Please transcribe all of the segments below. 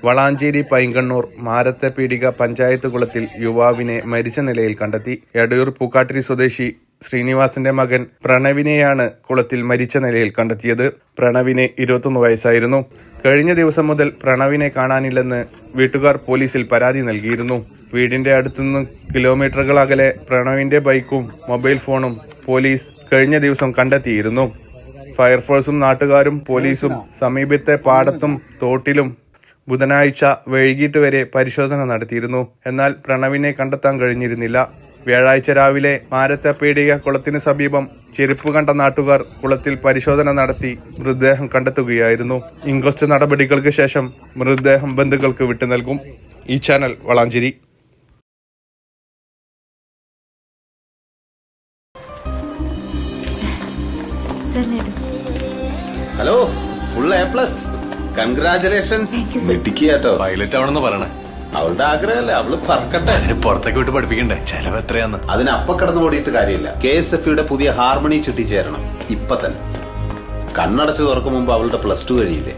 വളാഞ്ചേരി പൈങ്കണ്ണൂർ മാരത്തെ പീടിക പഞ്ചായത്ത് കുളത്തിൽ യുവാവിനെ മരിച്ച നിലയിൽ കണ്ടെത്തി. എടയൂർ പൂക്കാട്ടിരി സ്വദേശി ശ്രീനിവാസിന്റെ മകൻ പ്രണവിനെയാണ് കുളത്തിൽ മരിച്ച നിലയിൽ കണ്ടെത്തിയത്. പ്രണവിന് 21 വയസ്സായിരുന്നു. കഴിഞ്ഞ ദിവസം മുതൽ പ്രണവിനെ കാണാനില്ലെന്ന് വീട്ടുകാർ പോലീസിൽ പരാതി നൽകിയിരുന്നു. വീടിന്റെ അടുത്തുനിന്ന് കിലോമീറ്ററുകൾ അകലെ പ്രണവിന്റെ ബൈക്കും മൊബൈൽ ഫോണും പോലീസ് കഴിഞ്ഞ ദിവസം കണ്ടെത്തിയിരുന്നു. ഫയർഫോഴ്സും നാട്ടുകാരും പോലീസും സമീപത്തെ പാടത്തും തോട്ടിലും ബുധനാഴ്ച വൈകിട്ട് വരെ പരിശോധന നടത്തിയിരുന്നു. എന്നാൽ പ്രണവിനെ കണ്ടെത്താൻ കഴിഞ്ഞിരുന്നില്ല. വ്യാഴാഴ്ച രാവിലെ മാരത്തെ പീടിക കുളത്തിന് സമീപം ചെരുപ്പ് കണ്ട നാട്ടുകാർ കുളത്തിൽ പരിശോധന നടത്തി മൃതദേഹം കണ്ടെത്തുകയായിരുന്നു. ഇൻക്വസ്റ്റ് നടപടികൾക്ക് ശേഷം മൃതദേഹം ബന്ധുക്കൾക്ക് വിട്ടു നൽകും. ഈ channel Valanchery. Hello, full A+. Congratulations. വെട്ടിക്കാട്ടോ. പൈലറ്റ് ആവണമെന്ന് പറയണേ. അവളുടെ ആഗ്രഹമല്ലേ, അവള് പറക്കട്ടെ. അതിന് പുറത്തേക്ക് വിട്ട് പഠിപ്പിക്കണ്ടേ? ചെലവ് എത്രയാന്ന്? അതിന് അപ്പ കടന്നു ഓടിയിട്ട് കാര്യമില്ല. KSFE പുതിയ ഹാർമണി ചിട്ടി ചേരണം ഇപ്പൊ തന്നെ. കണ്ണടച്ചു തുറക്കും മുമ്പ് അവളുടെ +2 കഴിയില്ലേ?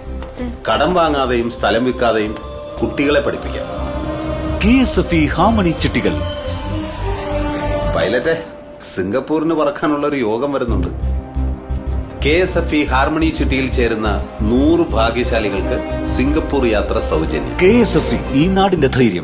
കടം വാങ്ങാതെയും സ്ഥലം വിൽക്കാതെയും കുട്ടികളെ പഠിപ്പിക്കാം. KSFE harmony ചിട്ടികൾ. പൈലറ്റെ, സിംഗപ്പൂരിന് പറക്കാനുള്ള ഒരു യോഗം വരുന്നുണ്ട്. KSFE ഹാർമണി ചിട്ടിയിൽ ചേരുന്ന 100 ഭാഗ്യശാലികൾക്ക് സിംഗപ്പൂർ യാത്ര സൗജന്യം. KSFE ഈ നാടിന്റെ ധൈര്യം.